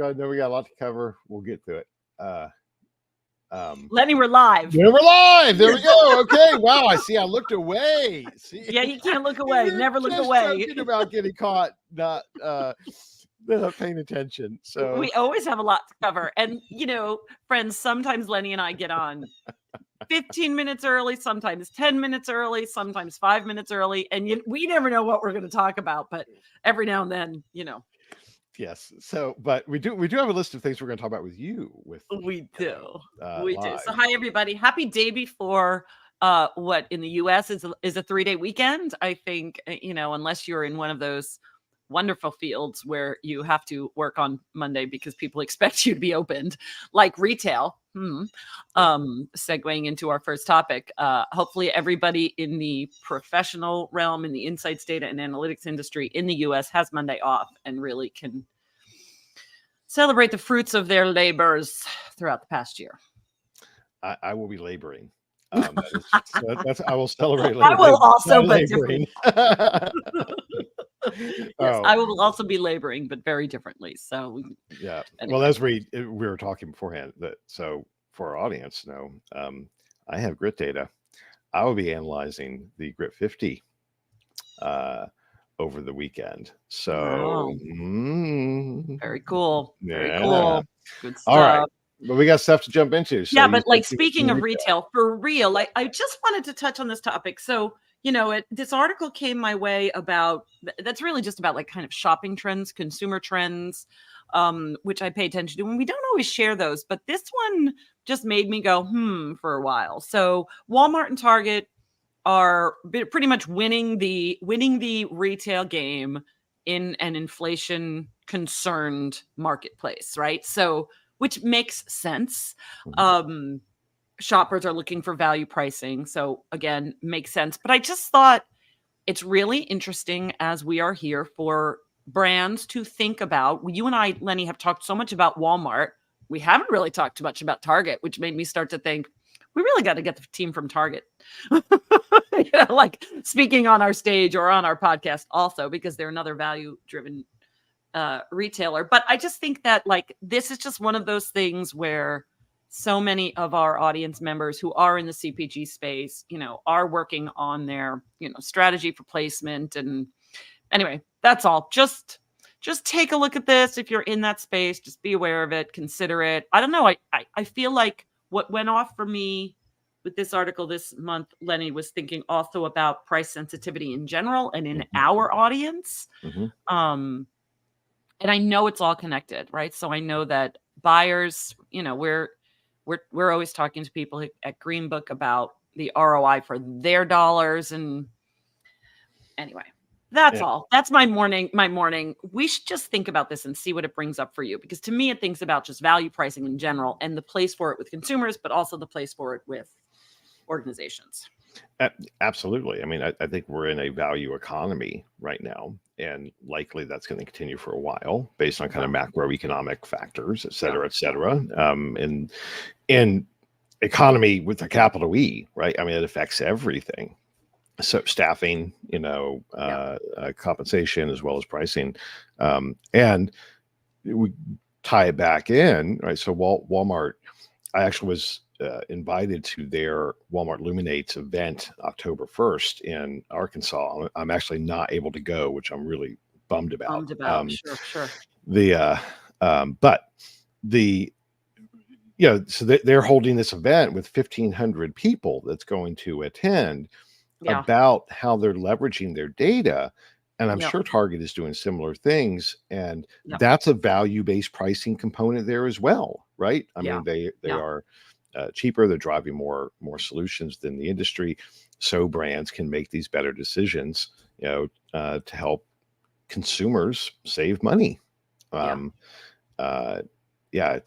I know we got a lot to cover. We'll get to it. Lenny, we're live. Yeah, we're live. There we go. Okay. Wow. I see. I looked away. See? Yeah, you can't look away. You're Never look just away. joking about getting caught not paying attention. So we always have a lot to cover. And, friends, sometimes Lenny and I get on 15 minutes early, sometimes 10 minutes early, sometimes 5 minutes early. And we never know what we're going to talk about. But every now and then, Yes. So, but we do have a list of things we're going to talk about with you. We do. Live. So hi, everybody. Happy day before what in the US is a 3-day weekend. I think, unless you're in one of those wonderful fields where you have to work on Monday because people expect you to be opened, like retail. Segueing into our first topic, hopefully everybody in the professional realm, in the insights, data, and analytics industry in the US has Monday off and really can celebrate the fruits of their labors throughout the past year. I will be laboring. I will celebrate. I will also, but laboring. Yes, I will also be laboring, but very differently. So yeah. Anyway. Well, as we were talking beforehand, so for our audience, I have grit data. I will be analyzing the Grit 50 over the weekend. So very cool. Very cool. Good stuff. All right. But we got stuff to jump into. So yeah, but speaking of retail, for real, I just wanted to touch on this topic. So, this article came my way that's really just about kind of shopping trends, consumer trends, which I pay attention to. And we don't always share those, but this one just made me go, for a while. So Walmart and Target are pretty much winning the retail game in an inflation concerned marketplace, right? So, which makes sense. Shoppers are looking for value pricing. So again, makes sense. But I just thought it's really interesting as we are here for brands to think about. You and I, Lenny, have talked so much about Walmart. We haven't really talked too much about Target, which made me start to think we really got to get the team from Target, speaking on our stage or on our podcast also, because they're another value-driven retailer. But I just think that this is just one of those things where so many of our audience members who are in the CPG space, are working on their, strategy for placement. And anyway, that's all. Just take a look at this. If you're in that space, just be aware of it, consider it. I don't know. I feel like what went off for me with this article this month, Lenny, was thinking also about price sensitivity in general and in our audience. And I know it's all connected, right? So I know that buyers, we're always talking to people at Green Book about the ROI for their dollars. And anyway, that's all. That's my morning. We should just think about this and see what it brings up for you. Because to me, it thinks about just value pricing in general and the place for it with consumers, but also the place for it with organizations. Absolutely. I mean, I think we're in a value economy right now, and likely that's going to continue for a while based on kind of macroeconomic factors, et cetera, et cetera. And economy with a capital E, right? I mean, it affects everything. So staffing, compensation as well as pricing. And we tie it back in, right? So Walmart, I actually was invited to their Walmart Luminates event October 1st in Arkansas. I'm actually not able to go, which I'm really bummed about. Sure. But so they're holding this event with 1,500 people that's going to attend about how they're leveraging their data. And I'm sure Target is doing similar things. And that's a value-based pricing component there as well, right? I mean, they are cheaper. They're driving more solutions than the industry. So brands can make these better decisions, to help consumers save money. It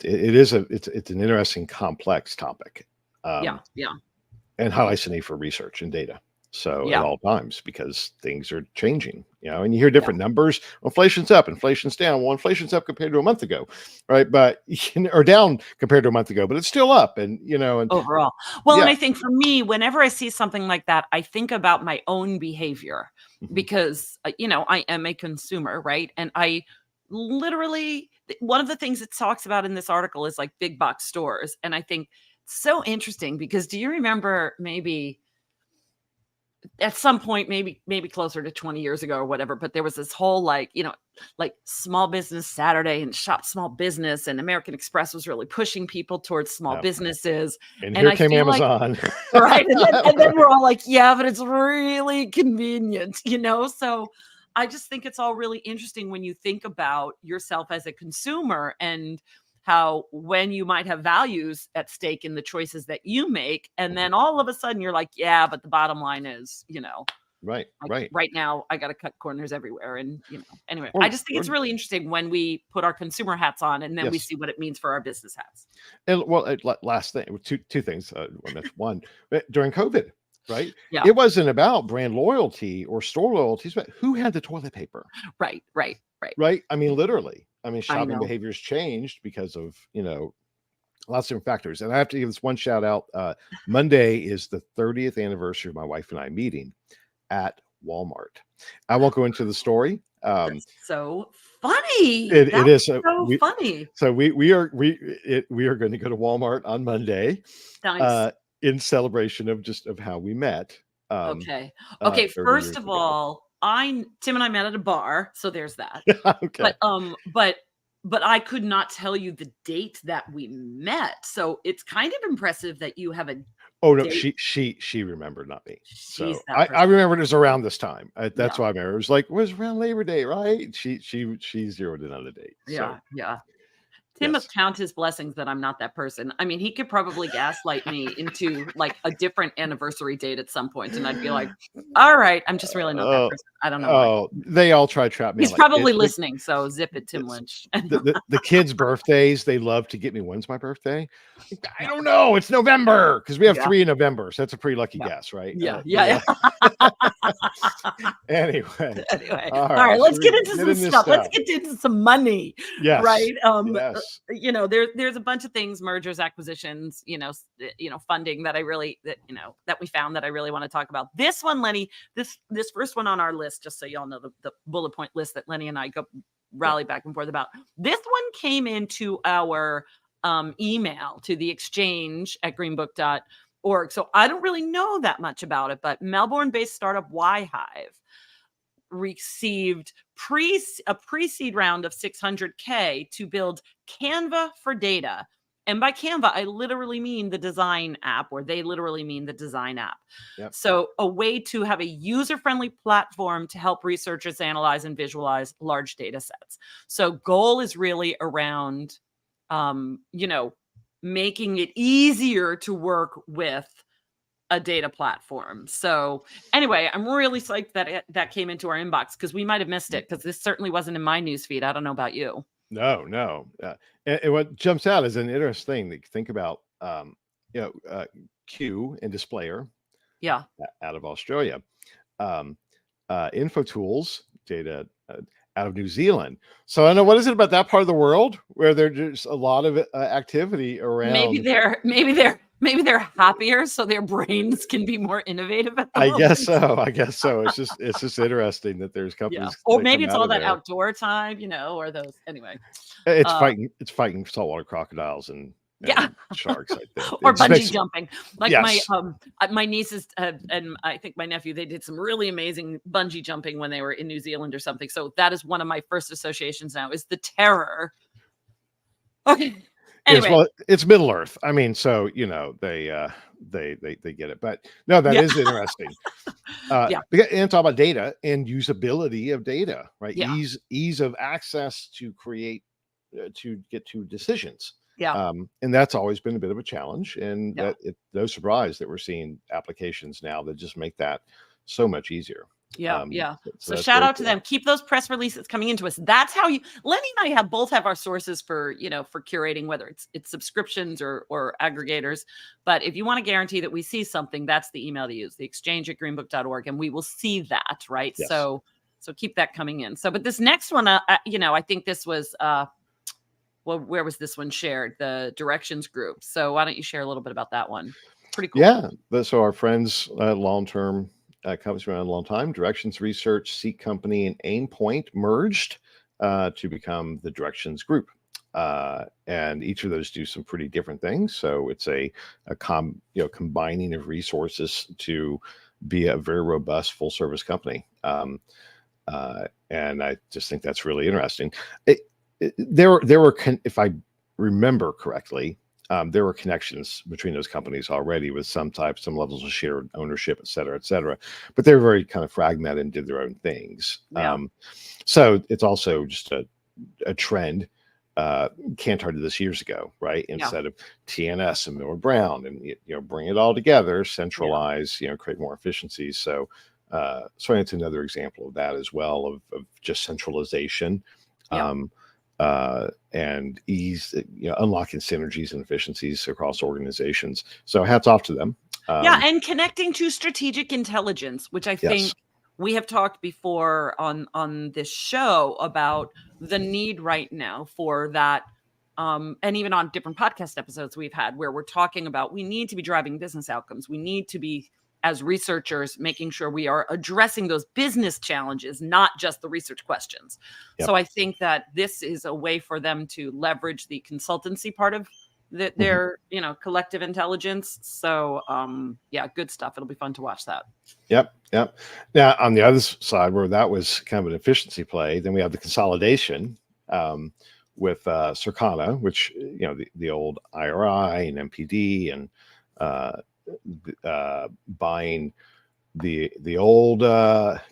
is it's an interesting, complex topic. And highlights the need for research and data. So at all times, because things are changing, and you hear different numbers. Well, inflation's up, inflation's down. Well, inflation's up compared to a month ago, right? But or down compared to a month ago, but it's still up, and overall. Well, and I think for me, whenever I see something like that, I think about my own behavior because I am a consumer, right? And I literally one of the things it talks about in this article is like big box stores. And I think so interesting because do you remember maybe at some point, maybe closer to 20 years ago or whatever, but there was this whole like, like Small Business Saturday and Shop Small Business, and American Express was really pushing people towards small businesses. And And here I came feel like, Amazon. right. And then we're all like, yeah, but it's really convenient, So I just think it's all really interesting when you think about yourself as a consumer and how when you might have values at stake in the choices that you make, and then all of a sudden you're like, yeah, but the bottom line is, Right, like right. right now I got to cut corners everywhere. And, anyway, Or, I just think it's really interesting when we put our consumer hats on and then we yes. see what it means for our business hats. And well, last thing, two things. One, during COVID, right? Yeah. It wasn't about brand loyalty or store loyalties, but who had the toilet paper, Right. right? I mean, literally. I mean, I shopping know. behaviors changed because of lots of different factors. And I have to give this one shout out. Monday is the 30th anniversary of my wife and I meeting at Walmart. I won't go into the story. That's so funny. It That's is so funny. So we are going to go to Walmart on Monday, Nice. in celebration of how we met. Okay. 30 First years of ago. all, Tim and I met at a bar, so there's that. Okay. But I could not tell you the date that we met. So it's kind of impressive that you have a Oh no, date. she remembered, not me. She's So that I person. remembered it was around this time. That's Yeah. why I remember. It was like, it was around Labor Day, right? She zeroed in on the date. So Yeah. Tim must yes. count his blessings that I'm not that person. I mean, he could probably gaslight me into like a different anniversary date at some point, and I'd be like, "All right, I'm just really not that Oh, person. I don't know why." they all try to trap me He's on like probably listening, so zip it, Tim it's Lynch. the kids' birthdays. They love to get me. When's my birthday? I Yeah, don't know. It's November because we have yeah, 3 in November, so that's a pretty lucky yeah, guess, right? yeah. Anyway, Anyway, all all right. right, Should let's we get into get some in this stuff. Let's stuff? get into some money, Yes, right? yes. There's a bunch of things, mergers, acquisitions, funding that that we found that I really want to talk about. This one, Lenny, this first one on our list, just so y'all know the bullet point list that Lenny and I go rally back and forth about. This one came into our email to the exchange at greenbook.org. So I don't really know that much about it, but Melbourne-based startup YHive received a pre-seed round of $600K to build Canva for data. And by Canva, I literally mean the design app, or they literally mean the design app. Yep. So a way to have a user-friendly platform to help researchers analyze and visualize large data sets. So goal is really around, making it easier to work with a data platform. So anyway, I'm really psyched that came into our inbox because we might have missed it because this certainly wasn't in my newsfeed. I don't know about you. No. And what jumps out is an interesting thing that you think about. Q and Displayer, Yeah. out of Australia, Info Tools data out of New Zealand. So I don't know, what is it about that part of the world where there's a lot of activity around? Maybe they're happier, so their brains can be more innovative at the I moment. guess so. It's just interesting that there's companies. Or that maybe come it's out all of that there. outdoor time, or those. Anyway, It's fighting saltwater crocodiles and yeah, sharks, I think. or It just bungee makes, jumping. Like yes. my nieces and I think my nephew, they did some really amazing bungee jumping when they were in New Zealand or something. So that is one of my first associations now is the terror. Okay. Yes, Anyway, well, it's Middle Earth. I mean, so they get it. But no, that yeah, is interesting. yeah, And talk about data and usability of data, right? yeah, Ease of access to create to get to decisions. yeah, And that's always been a bit of a challenge. And yeah. that it's no surprise that we're seeing applications now that just make that so much easier. Yeah. So So that's shout very out to cool. them. Keep those press releases coming into us. That's how Lenny and I both have our sources for, for curating, whether it's subscriptions or aggregators. But if you want to guarantee that we see something, that's the email to use, the exchange at greenbook.org, and we will see that, right? Yes. So keep that coming in. So, but this next one, I think this was, where was this one shared? The directions group. So why don't you share a little bit about that one? Pretty cool. Yeah. So our friends, long-term companies around a long time, Directions Research, Seek Company, and Aimpoint merged to become the Directions Group. And each of those do some pretty different things. So it's a combining of resources to be a very robust full service company. And I just think that's really interesting. There were, if I remember correctly, there were connections between those companies already with some levels of shared ownership, et cetera, but they were very kind of fragmented and did their own things. Yeah. So it's also just a trend. Kantar did this years ago, right? Instead of TNS and Miller Brown, and bring it all together, centralize, create more efficiencies. So it's another example of that as well, of just centralization, and ease, unlocking synergies and efficiencies across organizations. So hats off to them. And connecting to strategic intelligence, which I think we have talked before on this show about the need right now for that. And even on different podcast episodes we've had where we're talking about, we need to be driving business outcomes. We need to be, as researchers, making sure we are addressing those business challenges, not just the research questions. So I think that this is a way for them to leverage the consultancy part of their collective intelligence. So good stuff. It'll be fun to watch that. Yep. Now on the other side, where that was kind of an efficiency play, then we have the consolidation with Circana, which the old IRI and MPD, and buying the old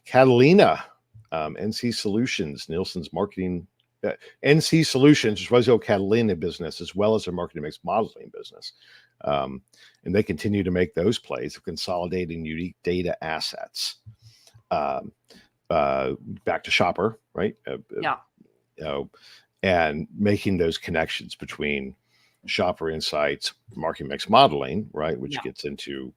Catalina, NC Solutions, Nielsen's marketing. NC Solutions, which was the old Catalina business, as well as their marketing mix modeling business. And they continue to make those plays of consolidating unique data assets. Back to Shopper, right? And making those connections between Shopper insights, marketing mix modeling, right? Which gets into,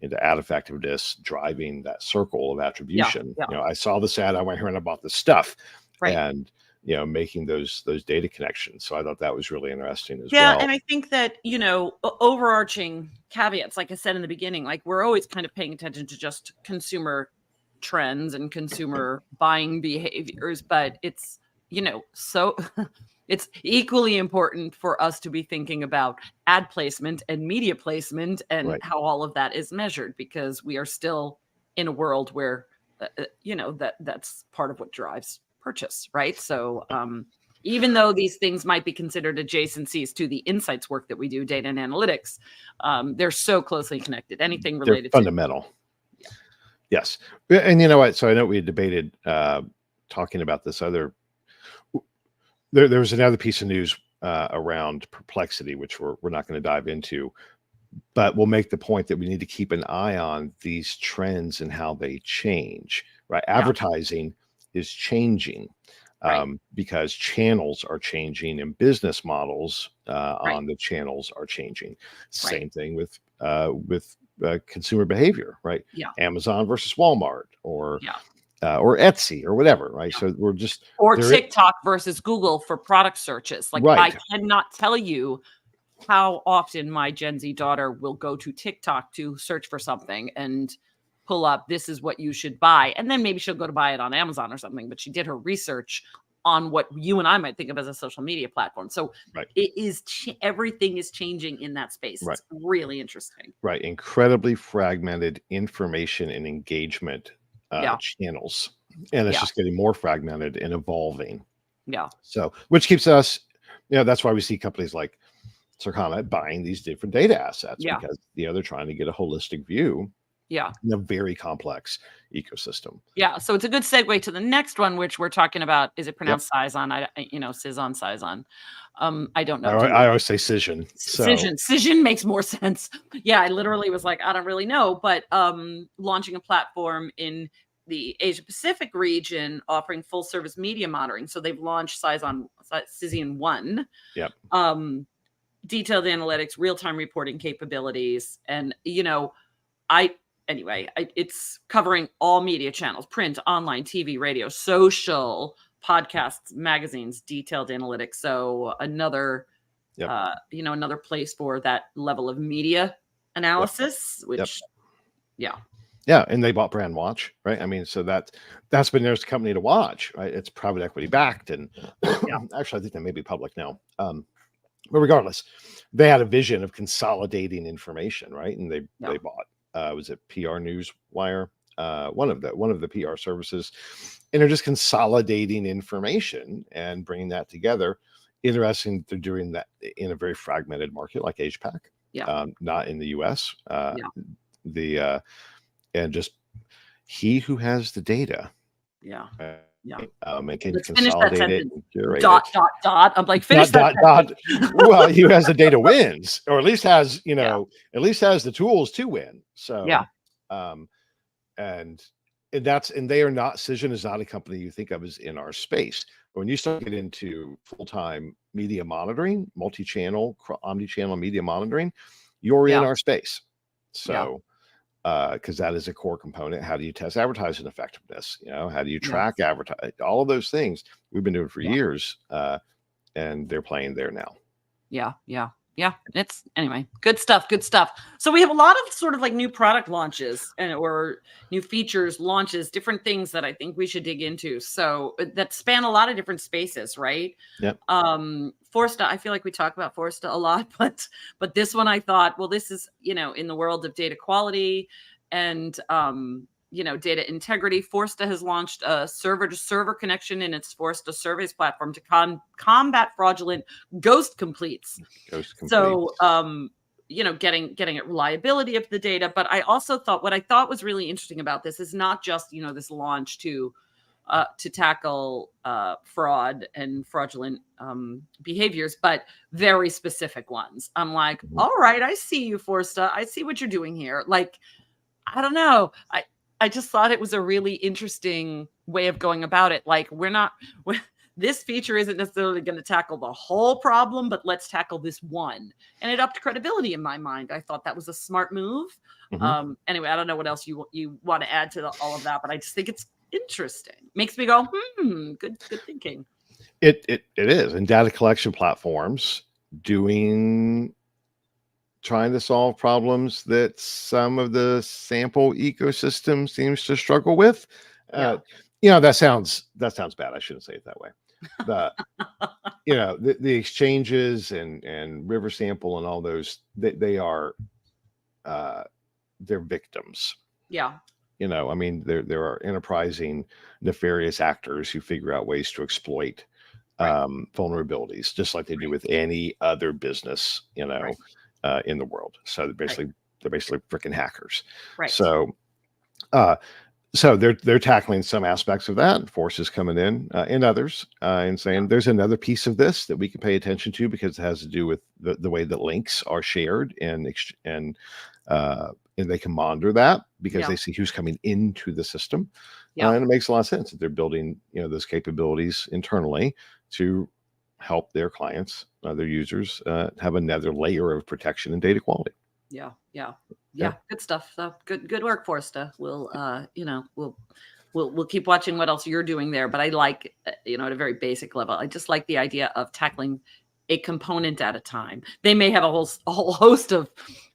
into ad effectiveness, driving that circle of attribution. I saw this ad, I went here and I bought this stuff. Right. And making those data connections. So I thought that was really interesting as well. Yeah, and I think that, overarching caveats, like I said in the beginning, like we're always kind of paying attention to just consumer trends and consumer buying behaviors, but it's, so it's equally important for us to be thinking about ad placement and media placement and how all of that is measured, because we are still in a world where, that's part of what drives purchase, right? So even though these things might be considered adjacencies to the insights work that we do, data and analytics, they're so closely connected. Anything related they're fundamental. Yes. And you know what? So I know we had debated talking about this other. There was another piece of news around Perplexity, which we're not going to dive into, but we'll make the point that we need to keep an eye on these trends and how they change, right? Advertising is changing because channels are changing and business models on the channels are changing. Same thing with consumer behavior, right? Amazon versus Walmart, or Etsy or whatever, right? So we're just TikTok versus Google for product searches. Like I cannot tell you how often my Gen Z daughter will go to TikTok to search for something and pull up, this is what you should buy. And then maybe she'll go to buy it on Amazon or something, but she did her research on what you and I might think of as a social media platform. So it is, everything is changing in that space. It's really interesting. Right. Incredibly fragmented information and engagement channels. And it's just getting more fragmented and evolving. So, which keeps us, that's why we see companies like Circana buying these different data assets, because, they're trying to get a holistic view in a very complex ecosystem. So it's a good segue to the next one, which we're talking about. Is it pronounced Cizon? Cizon. I don't know. I always say Cision. Cision makes more sense. I literally was like, I don't really know, but launching a platform in the Asia Pacific region offering full service media monitoring. So they've launched Cision 1. Detailed analytics, real-time reporting capabilities, and it's covering all media channels: print, online, TV, radio, social, podcasts, magazines, detailed analytics. So another, another place for that level of media analysis, which, Yeah, and they bought Brand Watch, right? I mean, so that's been their company to watch, right? It's private equity backed, and Yeah. actually, I think they may be public now. But regardless, they had a vision of consolidating information, right? And Yeah. they bought was it PR Newswire, one of the PR services, and they're just consolidating information and bringing that together. Interesting, they're doing that in a very fragmented market like Asia Pac, Yeah. not in the U.S. Yeah. The and just he who has the data, Yeah. right? Yeah. And can Let's finish that consolidate it sentence. and curate Dot, it. dot, dot. I'm like, finish Dot that dot dot. sentence. Well, he who has the data wins, or at least has Yeah. at least has the tools to win. Yeah. So, um, and and they are not. Cision is not a company you think of as in our space. But when you start to get into full time media monitoring, multi channel, omni channel media monitoring, you're in Yeah. our space. Yeah. So because that is a core component. How do you test advertising effectiveness? How do you Yeah. track advertise? All of those things we've been doing for Yeah. years, and they're playing there now. Yeah. Yeah. Yeah. It's anyway, good stuff. Good stuff. So we have a lot of sort of like new product launches or new features launches, different things that I think we should dig into. So that span a lot of different spaces, right? Yep. Forsta, I feel like we talk about Forsta a lot, but this one I thought, well, this is, in the world of data quality and data integrity. Forsta has launched a server-to-server connection in its Forsta surveys platform to combat fraudulent ghost completes. So, getting at reliability of the data. But I also thought what I thought was really interesting about this is not just this launch to tackle fraud and fraudulent behaviors, but very specific ones. I'm like, all right, I see you, Forsta. I see what you're doing here. Like, I don't know. I just thought it was a really interesting way of going about it. Like, this feature isn't necessarily going to tackle the whole problem, but let's tackle this one. And it upped credibility in my mind. I thought that was a smart move. Anyway, I don't know what else you want to add to all of that, but I just think it's interesting. Makes me go, good thinking. It is. And data collection platforms trying to solve problems that some of the sample ecosystem seems to struggle with. That sounds bad. I shouldn't say it that way. The the exchanges and River Sample and all those, they are they're victims. Yeah. I mean, there are enterprising, nefarious actors who figure out ways to exploit vulnerabilities, just like they do with any other business, in the world. So they're basically freaking hackers. Right. So, they're tackling some aspects of that. Forces coming in and others and saying there's another piece of this that we can pay attention to because it has to do with the way that links are shared and they can monitor that because they see who's coming into the system. And it makes a lot of sense that they're building those capabilities internally to help their clients, their users, have another layer of protection and data quality. Yeah. Good stuff. So good work, Forsta. We'll keep watching what else you're doing there. But I like, at a very basic level, I just like the idea of tackling a component at a time. They may have a whole host of,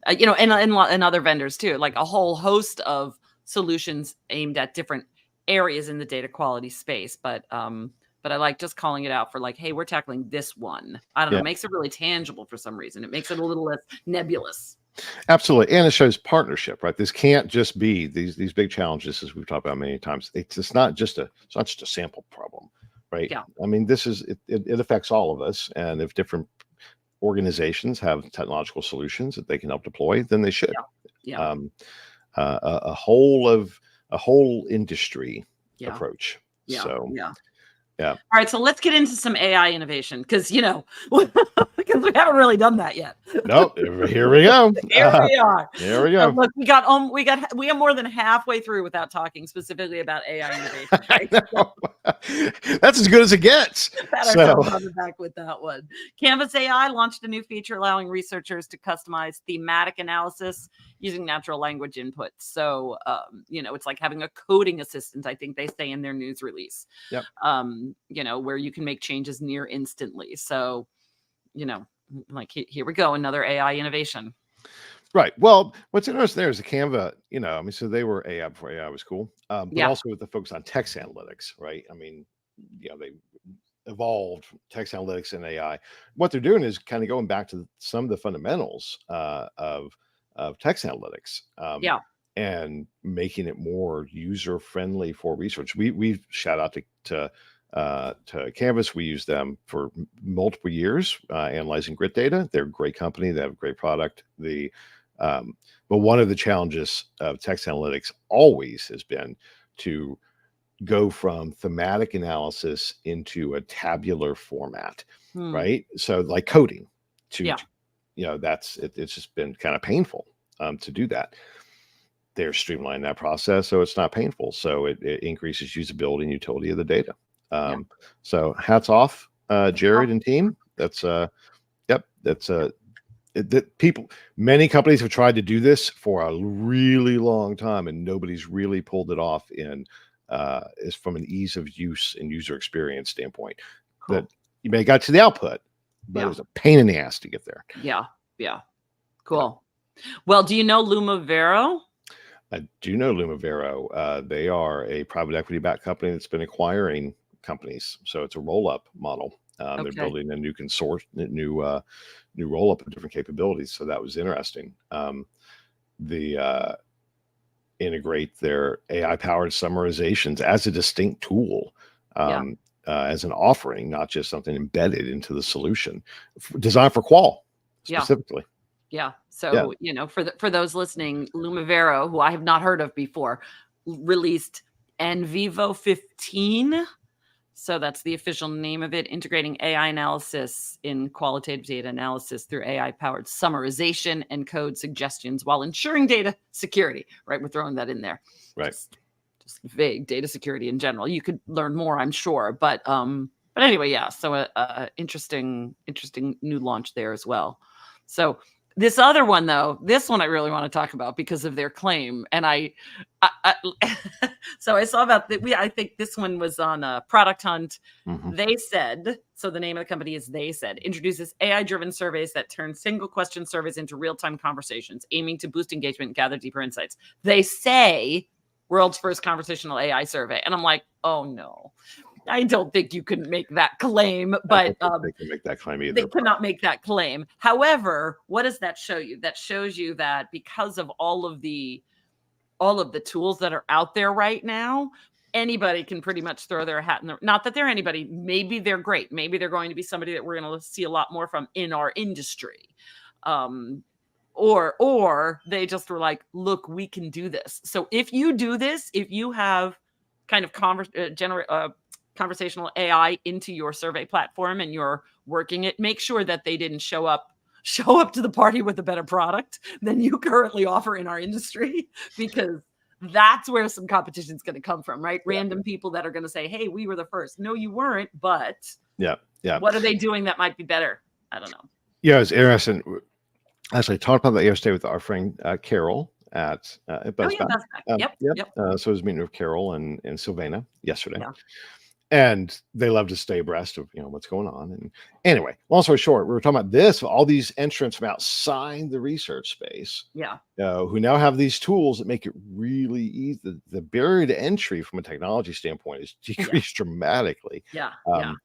and other vendors too, like a whole host of solutions aimed at different areas in the data quality space. But I like just calling it out for like, hey, we're tackling this one. I don't know, it makes it really tangible for some reason. It makes it a little less nebulous. Absolutely. And it shows partnership, right? This can't just be these big challenges, as we've talked about many times. It's not just a sample problem, right? Yeah. I mean, it affects all of us. And if different organizations have technological solutions that they can help deploy, then they should. Yeah. A whole industry approach. Yeah. So all right, so let's get into some AI innovation because because we haven't really done that yet. Nope. Here we go. Here we are. Here we go. Look, we are more than halfway through without talking specifically about AI innovation. Right? That's as good as it gets. Pat ourselves on the back with that one. Canvas AI launched a new feature allowing researchers to customize thematic analysis using natural language input. So, it's like having a coding assistant, I think they say in their news release. Yep. Where you can make changes near instantly. So, like here we go, another AI innovation. Right. Well, what's interesting there is the Canva, I mean, so they were AI before AI was cool, but Yeah. also with the focus on text analytics, right? I mean, they evolved from text analytics and AI. What they're doing is kind of going back to some of the fundamentals of text analytics, Yeah. and making it more user friendly for research. We shout out to Canvas. We use them for multiple years analyzing grit data. They're a great company. They have a great product. But one of the challenges of text analytics always has been to go from thematic analysis into a tabular format, Hmm. right? So like coding Yeah. that's it's just been kind of painful to do that. They're streamlining that process so it's not painful. So it increases usability and utility of the data. Yeah. So hats off, Oh, Jared and team. Yep, that people, many companies have tried to do this for a really long time, and nobody's really pulled it off in is from an ease of use and user experience standpoint. That cool. you may have got to the output, but it Yeah. was a pain in the ass to get there. Yeah. Yeah. Yeah. Cool. Well, do you know Lumivero? I do know Lumivero. They are a private equity backed company that's been acquiring companies. So it's a roll up model. They're Okay. building a new new roll up of different capabilities. So that was interesting. The integrate their AI powered summarizations as a distinct tool, Yeah. as an offering, not just something embedded into the solution, designed for qual Yeah. specifically. Yeah. Yeah, So, for those listening, Lumivero, who I have not heard of before, released NVivo 15. So that's the official name of it, integrating AI analysis in qualitative data analysis through AI-powered summarization and code suggestions while ensuring data security, right? We're throwing that in there. right. Just vague data security in general. You could learn more, I'm sure, but anyway, yeah. So interesting new launch there as well. So this other one, though, this one I really want to talk about because of their claim, and I so I saw about that. I think this one was on Product Hunt. Hmm. They said, so the name of the company is They Said, introduces AI-driven surveys that turn single question surveys into real-time conversations, aiming to boost engagement and gather deeper insights. They say world's first conversational AI survey. And I'm like, oh no, I don't think you can make that claim, I but don't think they can make that claim they either. cannot make that claim. However, what does that show you? That shows you that because of all of the tools that are out there right now, anybody can pretty much throw their hat in the, not that they're anybody, maybe they're great. Maybe they're going to be somebody that we're going to see a lot more from in our industry. Um, or they just were like, look, we can do this. So if you do this, if you have kind of conversational AI into your survey platform and you're working it, make sure that they didn't show up to the party with a better product than you currently offer in our industry, because that's where some competition is going to come from, right? Yeah, Random people that are going to say, hey, we were the first. No, you weren't, but yeah, yeah. what are they doing that might be better? I don't know. Yeah, it's interesting. Actually, talked about that yesterday with our friend Carol at Oh yeah, BuzzBat. that's back. Yep. Yep. Yep. So I was meeting with Carol and Sylvana yesterday, Yeah. and they love to stay abreast of what's going on. And anyway, long story short, we were talking about this, all these entrants from outside the research space, Yeah. who now have these tools that make it really easy. The barrier to entry from a technology standpoint is Yeah. decreased dramatically. Yeah. Yeah. Um,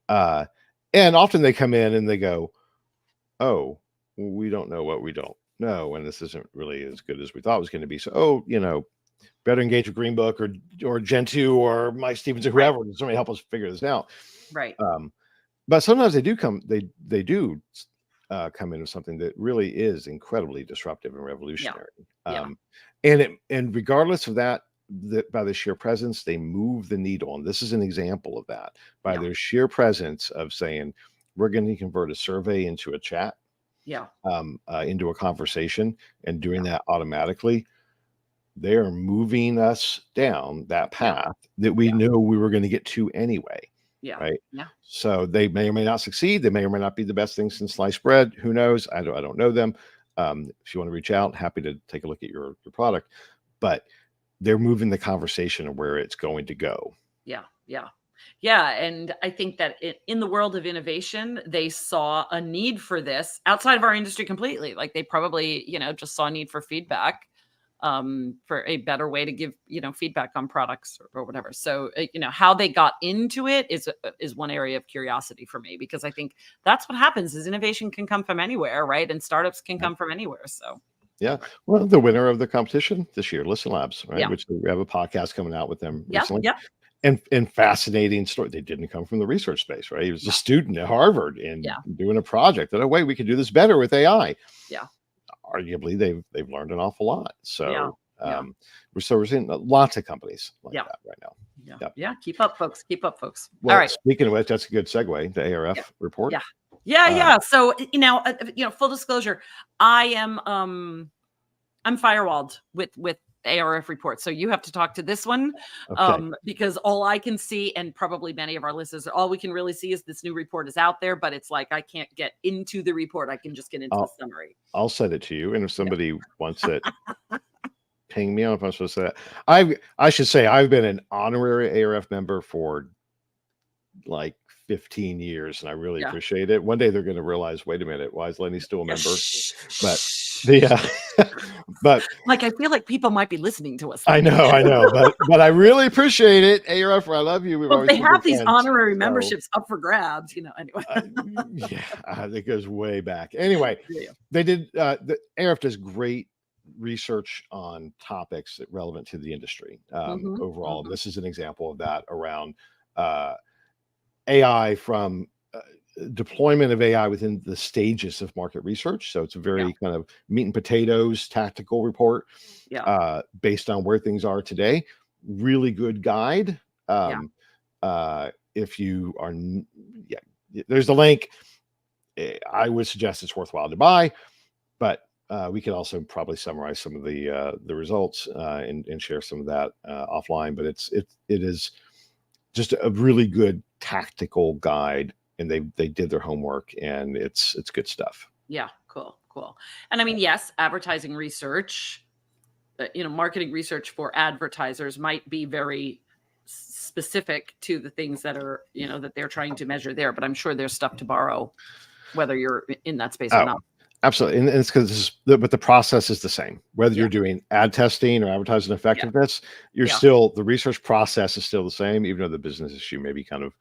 uh, and often they come in and they go, "Oh, we don't know what we don't know, and this isn't really as good as we thought it was going to be." So, better engage with Green Book or Gentoo or Mike Stevens or Right. whoever. Somebody help us figure this out. Right. Um, but sometimes they do come in with something that really is incredibly disruptive and Yeah. revolutionary. Yeah. And regardless of that, by the sheer presence, they move the needle. And this is an example of that by Yeah. their sheer presence of saying, "We're going to convert a survey into a chat, Yeah. into a conversation, and doing Yeah. that automatically." They are moving us down that Yeah. path that we Yeah. knew we were going to get to anyway, Yeah. right? Yeah. So they may or may not succeed. They may or may not be the best thing since sliced bread. Who knows? I don't know them. If you want to reach out, happy to take a look at your product. But they're moving the conversation of where it's going to go. Yeah. Yeah. Yeah, and I think that in the world of innovation, they saw a need for this outside of our industry completely. Like they probably, just saw a need for feedback, for a better way to give, feedback on products or whatever. So, how they got into it is one area of curiosity for me, because I think that's what happens is innovation can come from anywhere, right? And startups can Yep. come from anywhere. So, Yeah. Well, the winner of the competition this year, Listen Labs, right? yeah, Which we have a podcast coming out with them yeah, recently. yeah, And fascinating story. They didn't come from the research space, right? He was a no, student at Harvard and yeah, doing a project that, oh, wait, we could do this better with AI. yeah, Arguably, they've learned an awful lot. yeah, So, yeah, we're seeing lots of companies like yeah. that right now. Yeah. Yep. Yeah. Keep up, folks. Keep up, folks. All Well, right. speaking of which, that's a good segue. The Yeah. ARF report. Yeah. Yeah. Um, Yeah. So, full disclosure, I am I'm firewalled with ARF reports. So you have to talk to this one, okay. because all I can see, and probably many of our listeners, all we can really see is this new report is out there, but it's like I can't get into the report. I can just get into the I'll summary. I'll send it to you, and if Yeah. somebody wants it, ping me. I don't know if I'm supposed to say that. I should say I've been an honorary ARF member for like 15 years, and I really Yeah. appreciate it. One day they're going to realize, wait a minute, why is Lenny still a Yeah. member? Shh, But shh, the shh. but Like I feel like people might be listening to us, I Lenny. know, but I really appreciate it. ARF, I love you. We've Well, if always they been good have these friends. honorary So memberships up for grabs, anyway. uh, yeah, it goes way back. Anyway, Yeah. they did the ARF does great research on topics that relevant to the industry Mhm, overall. And mhm. this is an example of that around uh, AI from deployment of AI within the stages of market research. So it's a Yeah, very kind of meat and potatoes tactical report yeah, based on where things are today. Really good guide. yeah, If you are, yeah, there's the link. I would suggest it's worthwhile to buy, but we could also probably summarize some of the results and share some of that offline. But it is just a really good tactical guide, and they did their homework, and it's good stuff. yeah. Cool, cool. And I mean, yes, advertising research, marketing research for advertisers might be very specific to the things that are, that they're trying to measure there, but I'm sure there's stuff to borrow, whether you're in that space or Oh, not. absolutely, and it's because but the process is the same. Whether Yeah, you're doing ad testing or advertising yeah, effectiveness, you're yeah, still the research process is still the same, even though the business issue may be kind of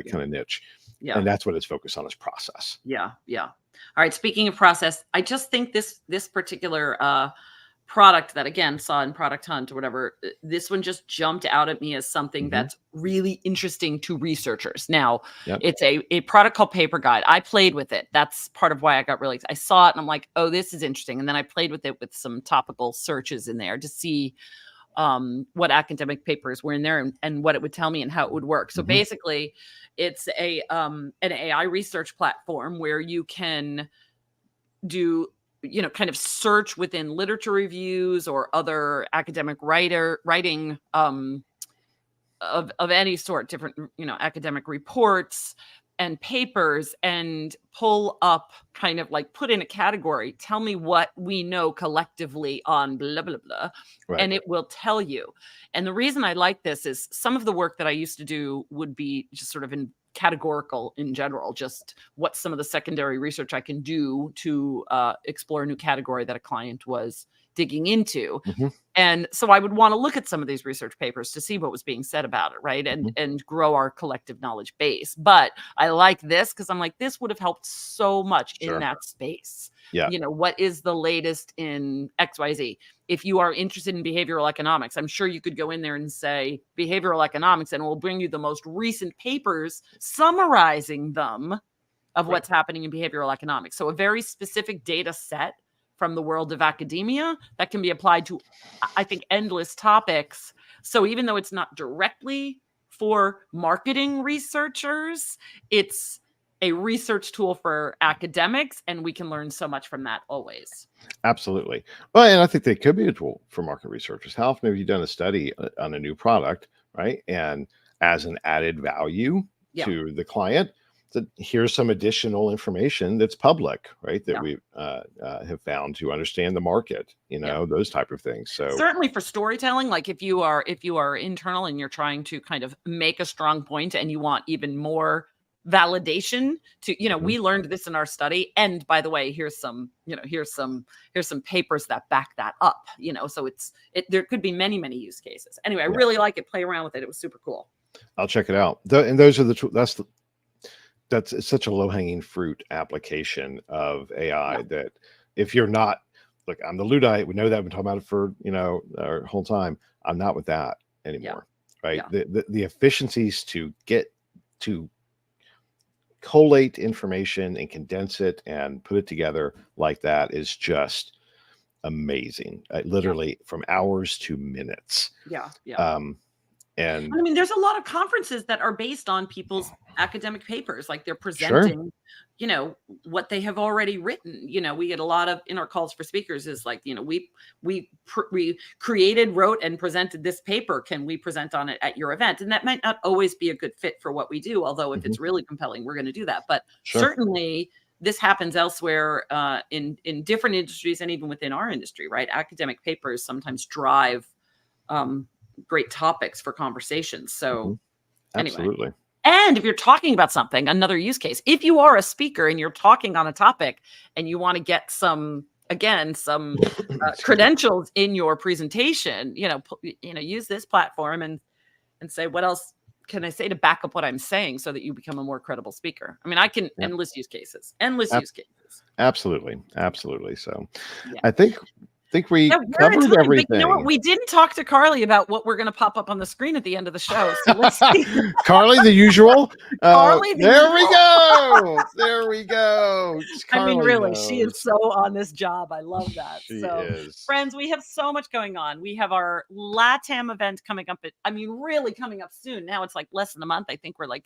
yeah, niche, yeah. and that's what it's focused on is process. Yeah, yeah. All right, speaking of process, I just think this particular product that again saw in Product Hunt or whatever, this one just jumped out at me as something Hmm. that's really interesting to researchers. Now, Yep. it's a product called Paper Guide. I played with it. That's part of why I got really I saw it and I'm like, "Oh, this is interesting." And then I played with it with some topical searches in there to see what academic papers were in there and what it would tell me and how it would work. So Hmm. basically, it's an AI research platform where you can do kind of search within literature reviews or other academic writing of any sort, different academic reports and papers, and pull up, kind of like put in a category, tell me what we know collectively on blah blah blah, Right. and it will tell you. And the reason I like this is some of the work that I used to do would be just sort of in categorical in general, just what's some of the secondary research I can do to explore a new category that a client was digging into. Hmm. And so I would want to look at some of these research papers to see what was being said about it, right? Hmm. And grow our collective knowledge base. But I like this because I'm like, this would have helped so much in Sure. that space. Yeah. What is the latest in XYZ? If you are interested in behavioral economics, I'm sure you could go in there and say behavioral economics, and it will bring you the most recent papers summarizing them of Right. what's happening in behavioral economics. So a very specific data set from the world of academia that can be applied to, I think, endless topics. So even though it's not directly for marketing researchers, it's a research tool for academics, and we can learn so much from that always. Absolutely. Well, and I think they could be a tool for market researchers. How often have you done a study on a new product, right? And as an added value Yeah. to the client, here's some additional information that's public, right? That Yeah. we have found to understand the market, Yeah. those type of things. So Certainly for storytelling, like if you are internal and you're trying to kind of make a strong point and you want even more validation to, mhm, we learned this in our study. And by the way, here's some papers that back that up, so there could be many, many use cases. Anyway, I yeah, really like it. Play around with it. It was super cool. I'll check it out. And those are that's it's such a low hanging fruit application of Yeah. AI that if you're not, look, I'm the Luddite. We know that. We've been talking about it for our whole time. I'm not with that Yeah. anymore, right? Yeah. The efficiencies to get to collate information and condense it and put it together like that is just amazing. Yeah. Literally from hours to minutes. Yeah. Yeah. Um, and I mean, there's a lot of conferences that are based on people's academic papers, like they're sure. presenting, what they have already written. We get a lot of in our calls for speakers is like, we created, wrote, and presented this paper. Can we present on it at your event? And that might not always be a good fit for what we do. Although if Mhm, it's really compelling, we're going to do that. But sure. certainly this happens elsewhere in different industries and even within our industry, right? Academic papers sometimes drive um, great topics for conversations. So Mhm, anyway, absolutely. and if you're talking about something, another use case, if you are a speaker and you're talking on a topic and you want to get some, again, some Excuse me. credentials in your presentation, use this platform and say, what else can I say to back up what I'm saying so that you become a more credible speaker? I mean, I can Yeah. endless use cases, endless Ab- use cases. Absolutely. Absolutely. So Yeah. I think Yeah, we we're in covered time, but you know what? everything. We didn't talk to Carly about what we're going to pop up on the screen at the end of the show. So let's see. Carly, the usual. Carly, the There we usual. go. There we go. I mean, Carly really, she is knows. so on this job. I love that. She So, is. friends, we have so much going on. We have our LATAM event coming up. Really coming up soon. Now it's like less than a month. I think we're like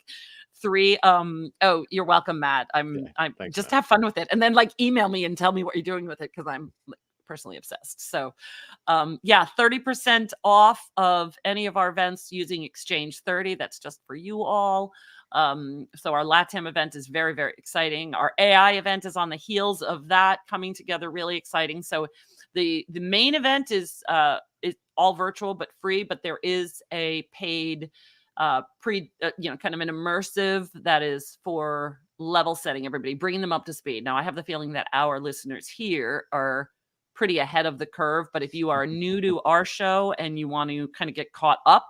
3. Oh, you're welcome, Matt. I'm Okay. I'm Thanks, just Matt. have fun with it, and then like email me and tell me what you're doing with it because I'm like, personally obsessed. So, yeah, 30% off of any of our events using Exchange 30. That's just for you all. So our LATAM event is very, very exciting. Our AI event is on the heels of that, coming together, really exciting. So the main event is all virtual but free, but there is a paid kind of an immersive that is for level setting everybody, bringing them up to speed. Now I have the feeling that our listeners here are pretty ahead of the curve, but if you are new to our show and you want to kind of get caught up,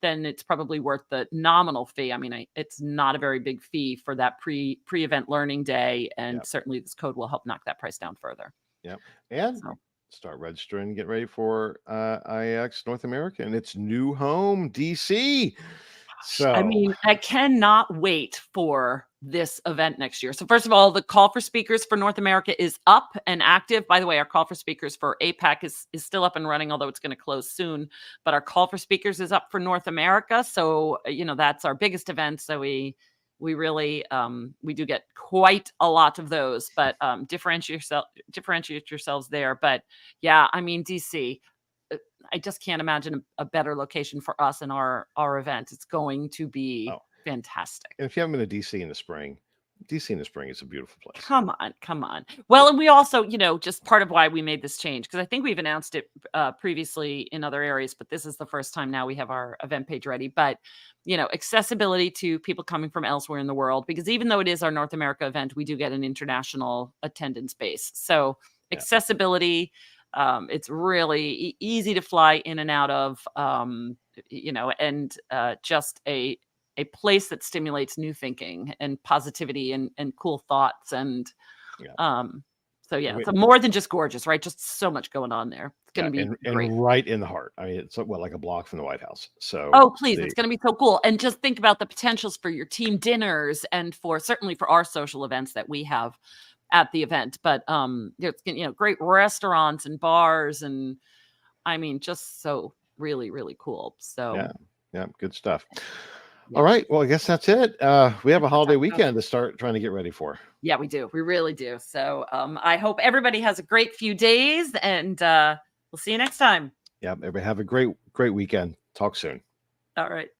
then it's probably worth the nominal fee. I mean, it's not a very big fee for that pre-event learning day, and Yep. certainly this code will help knock that price down further. Yep. And So, start registering, get ready for IX North America and its new home, DC. I So mean, I cannot wait for this event next year. So first of all, the call for speakers for North America is up and active. By the way, our call for speakers for APAC is still up and running, although it's going to close soon. But our call for speakers is up for North America. So, that's our biggest event. So we really we do get quite a lot of those, but differentiate yourselves there. But yeah, I mean, DC, I just can't imagine a better location for us and our event. It's going to be oh, fantastic. and if you haven't been to DC in the spring, DC in the spring is a beautiful place. Come on, come on. Well, and we also, just part of why we made this change, because I think we've announced it previously in other areas, but this is the first time now we have our event page ready. But, accessibility to people coming from elsewhere in the world, because even though it is our North America event, we do get an international attendance base. So Yeah. accessibility, it's really easy to fly in and out of, and just a place that stimulates new thinking and positivity and cool thoughts. And Yeah. so yeah, We- so more than just gorgeous, right? Just so much going on there. It's going yeah. to be And great. right in the heart. I mean, it's like a block from the White House. So Oh, please. It's going to be so cool. And just think about the potentials for your team dinners and certainly for our social events that we have at the event. But there's, great restaurants and bars, and I mean, just so really, really cool. So yeah, good stuff. yeah. All right. Well, I guess that's it. We have a That's holiday our show. weekend to start trying to get ready for. Yeah, we do. We really do. So I hope everybody has a great few days, and we'll see you next time. Yeah. Everybody have a great weekend. Talk soon. All right.